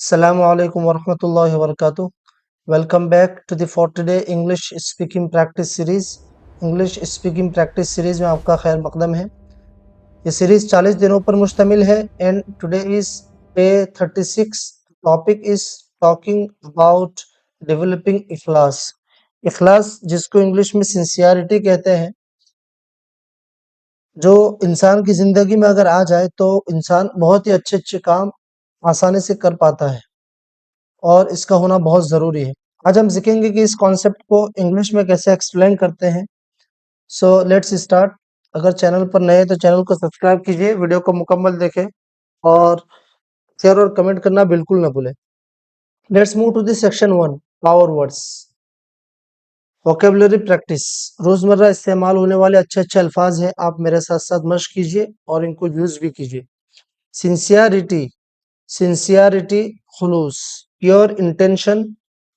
Assalamu alaikum warahmatullahi wabarakatuh. Welcome back to the for today English speaking practice series. English speaking practice series में आपका खैर मकदम है। ये series 40 दिनों पर मुश्तमिल है and today is day 36. Topic is talking about developing इखलास। इखलास जिसको इंग्लिश में सिंसियरिटी कहते हैं, जो इंसान की जिंदगी में अगर आ जाए तो इंसान बहुत ही अच्छे अच्छे काम आसानी से कर पाता है और इसका होना बहुत ज़रूरी है। आज हम सीखेंगे कि इस कॉन्सेप्ट को इंग्लिश में कैसे एक्सप्लेन करते हैं। So let's start. अगर चैनल पर नए हैं तो चैनल को सब्सक्राइब कीजिए, वीडियो को मुकम्मल देखें और शेयर और कमेंट करना बिल्कुल ना भूलें। Let's move to this section 1, power words. Vocabulary practice, रोजमर्रा इस्तेमाल होने वाले अच्छे अच्छे अल्फाज हैं, आप मेरे साथ साथ मश्क कीजिए और इनको यूज भी कीजिए। सिंसियरिटी, सिंसियरिटी, खुलूस, प्योर इंटेंशन,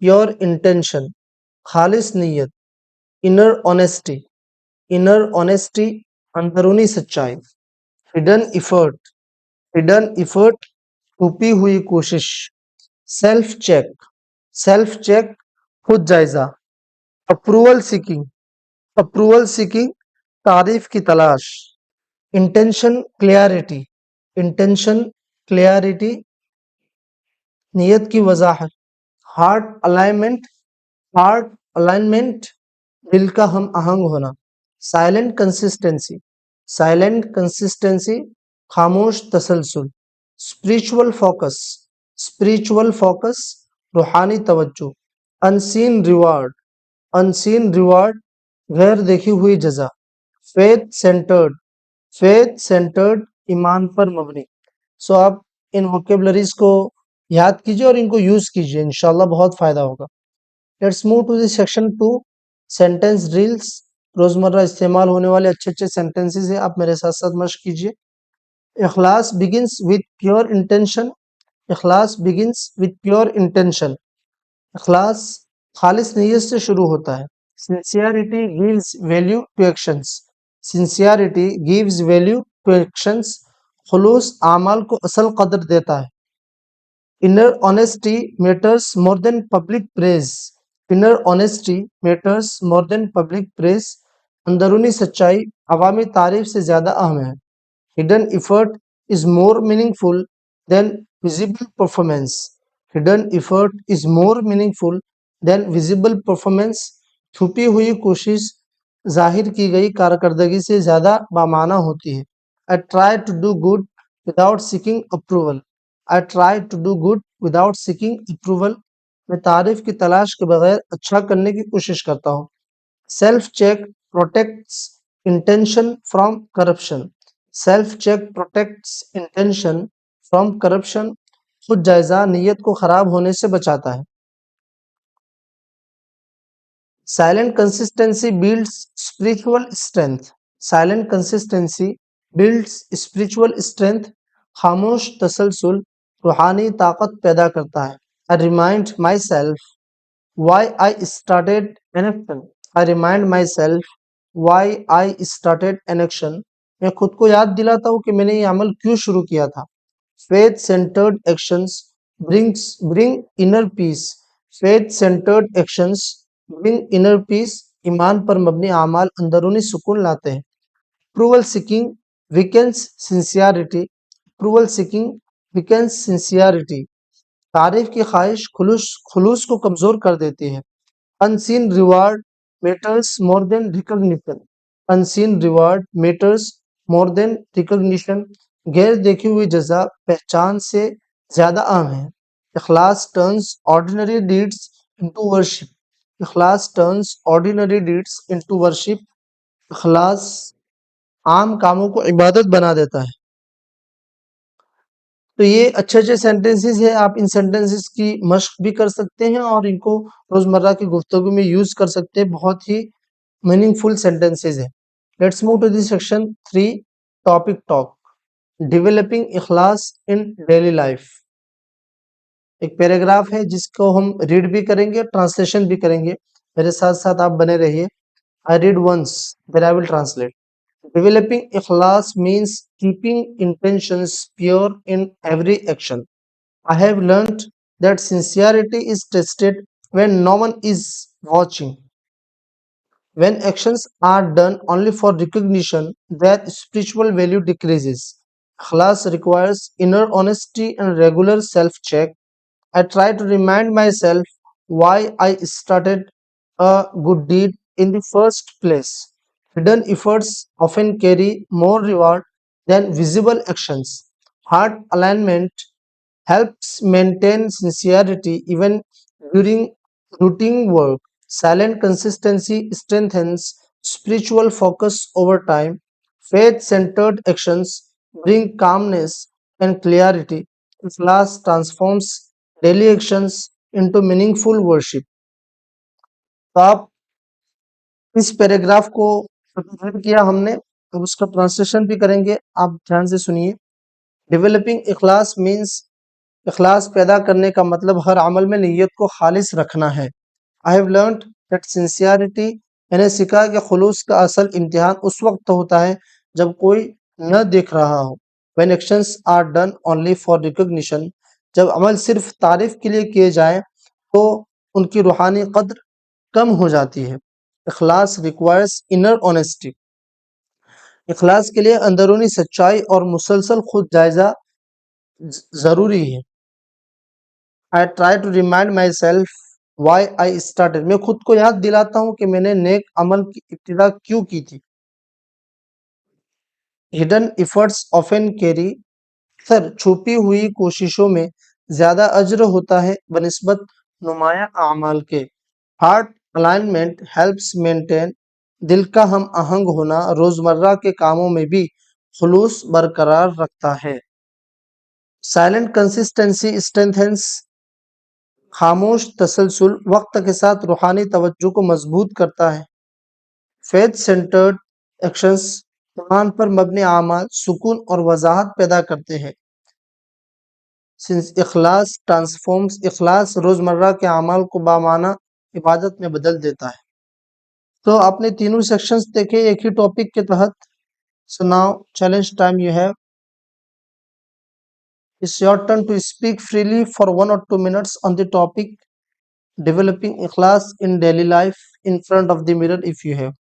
प्योर इंटेंशन, खालिस नीयत, इनर ऑनेस्टी, इनर ऑनेस्टी, अंदरूनी सच्चाई, हिडन इफर्ट, हिडन इफर्ट, छुपी हुई कोशिश, सेल्फ चेक, सेल्फ चेक, खुद जायजा, अप्रूवल सीकिंग, अप्रूवल सीकिंग, तारीफ की तलाश, इंटेंशन क्लियरिटी, इंटेंशन क्लियरिटी, नियत की वजाहत, हार्ट अलाइनमेंट, हार्ट अलाइनमेंट, दिल का हम आहंग होना, साइलेंट कंसिस्टेंसी, साइलेंट कंसिस्टेंसी, खामोश तसलसल, स्पिरिचुअल फोकस, स्पिरिचुअल फोकस, रूहानी तवज्जो, अनसीन रिवार्ड, अनसीन रिवार्ड, गैर देखी हुई जजा, फेथ सेंटर्ड, फेथ सेंटर्ड, ईमान पर मबनी। सो आप इन वोकेबलरीज को याद कीजिए और इनको यूज कीजिए, इंशाल्लाह बहुत फायदा होगा। Let's move to this section 2, sentence drills. रोजमर्रा इस्तेमाल होने वाले अच्छे अच्छे सेंटेंसेस हैं, आप मेरे साथ साथ मश्क कीजिए। इखलास बिगिंस विद प्योर इंटेंशन, इखलास बिगिंस विद प्योर इंटेंशन, इखलास खालिस नीयत से शुरू होता है। Sincerity gives value to actions, sincerity gives value to actions, खुलूस आमाल को असल कदर देता है। Inner honesty matters more than public praise, inner honesty matters more than public praise, अंदरूनी सच्चाई अवामी तारीफ से ज्यादा अहम है। Hidden effort is more meaningful than visible performance, hidden effort is more meaningful than visible performance, छुपी हुई कोशिश जाहिर की गई कारकर्दगी से ज्यादा बामाना होती है। I try to do good without seeking approval, I try to do good without seeking approval, मैं तारीफ की तलाश के बगैर अच्छा करने की कोशिश करता हूँ। Self check protects intention from corruption, self check protects intention from corruption, खुद जायजा नीयत को खराब होने से बचाता है। Silent consistency builds spiritual strength, silent consistency builds spiritual strength, खामोश तसलसल रूहानी ताकत पैदा करता है। I remind myself why I started an action, I remind myself why I started an action, मैं खुद को याद दिलाता हूँ कि मैंने ये अमल क्यों शुरू किया था। Faith centered actions bring inner peace, faith centered actions bring inner peace, ईमान पर मबनी आमाल अंदरूनी सुकून लाते हैं। Approval seeking weakens sincerity, approval seeking weakens sincerity, तारीफ की ख्वाहिश खुलूस को कमजोर कर देती है। Unseen reward matters more than recognition, unseen reward matters more than recognition, गैर देखी हुई जजा पहचान से ज्यादा अहम है। इखलास turns ordinary deeds into worship, इखलास turns ordinary deeds into worship, इखलास आम कामों को इबादत बना देता है। तो ये अच्छे अच्छे सेंटेंसेस है, आप इन सेंटेंसेस की मश्क भी कर सकते हैं और इनको रोजमर्रा की गुफ्तगू में यूज कर सकते हैं, बहुत ही मीनिंगफुल सेंटेंसेस है। Let's move to this section 3, topic talk, developing इखलास इन डेली लाइफ। एक पैराग्राफ है जिसको हम रीड भी करेंगे, ट्रांसलेशन भी करेंगे, मेरे साथ साथ आप बने रहिए। I read once then I will translate. Developing ikhlas means keeping intentions pure in every action. I have learned that sincerity is tested when no one is watching. When actions are done only for recognition, their spiritual value decreases. Ikhlas requires inner honesty and regular self check. I try to remind myself why I started a good deed in the first place. Hidden efforts often carry more reward than visible actions. Heart alignment helps maintain sincerity even during routine work. Silent consistency strengthens spiritual focus over time. Faith centered actions bring calmness and clarity. Ikhlas transforms daily actions into meaningful worship. तो आप इस paragraph को read किया हमने, अब उसका translation भी करेंगे, आप ध्यान से सुनिए। डेवलपिंग इखलास मीन्स इखलास पैदा करने का मतलब हर अमल में नीयत को खालिस रखना है। I have learned that sincerity, मैंने सीखा कि खुलूस का असल इम्तिहान उस वक्त होता है जब कोई न देख रहा हो। When actions are done only for recognition, जब अमल सिर्फ तारीफ के लिए किए जाए तो उनकी रूहानी कद्र कम हो जाती है। इखलास रिक्वायर्स इनर ऑनेस्टी, इखलास के लिए अंदरूनी सच्चाई और मुसलसल खुद जायजा जरूरी है। I try to remind myself why I started, मैं खुद को याद दिलाता हूँ कि मैंने नेक अमल की इब्तिदा क्यों की थी। हिडन एफर्ट्स ऑफन कैरी, अक्सर छुपी हुई कोशिशों में ज्यादा अज्र होता है बनिस्बत नुमाया अमाल के। हार्ट अलाइनमेंट हेल्प्स मेंटेन, दिल का हम आहंग होना रोजमर्रा के कामों में भी खुलूस बरकरार रखता है। साइलेंट कंसिस्टेंसी स्ट्रेंथेंस, खामोश तसलसल वक्त के साथ रूहानी तवज्जो को मजबूत करता है। फेथ सेंटर्ड एक्शंस, ईमान पर मबनी आमाल सुकून और वजाहत पैदा करते हैं। सिंस इखलास ट्रांसफॉर्म्स, इखलास रोजमर्रा के अमाल को बामाना इबादत में बदल देता है। तो आपने तीनों सेक्शंस देखे एक ही टॉपिक के तहत। So now challenge time you have, it's your turn to speak freely for 1 or 2 minutes on the topic developing ikhlas in daily life in front of the mirror if you have।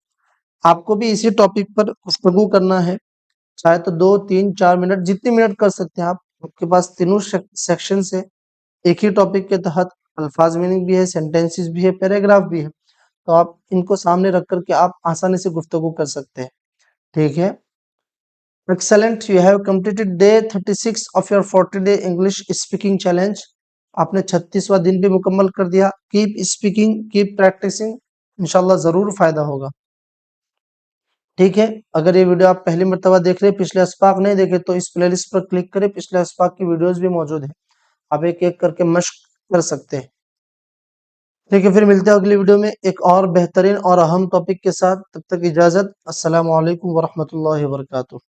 आपको भी इसी topic पर गुफ्तगू करना है, चाहे तो 2, 3, 4 minute, जितने मिनट कर सकते हैं आप। आपके पास तीनों सेक्शन से एक ही टॉपिक के तहत अल्फाज मीनिंग भी है, सेंटेंसेस भी है, पैराग्राफ भी है, तो आप इनको सामने रख करके आप आसानी से गुफ्तगू कर सकते हैं। ठीक है, excellent, you have completed day 36 of your 40-day English speaking challenge. आपने 36वां दिन भी मुकम्मल कर दिया। कीप स्पीकिंग, कीप प्रैक्टिसिंग, इंशाल्लाह जरूर फायदा होगा। ठीक है, अगर ये वीडियो आप पहली मर्तबा देख रहे हैं, पिछले अस्पाक नहीं देखे तो इस प्लेलिस्ट पर क्लिक करें, पिछले अस्पाक की वीडियोस भी मौजूद है, आप एक एक करके मश्क कर सकते हैं। ठीक है, फिर मिलते हैं अगली वीडियो में एक और बेहतरीन और अहम टॉपिक के साथ। तब तक इजाजत, अस्सलामु अलैकुम वरहमतुल्लाहि वबरकातुहू।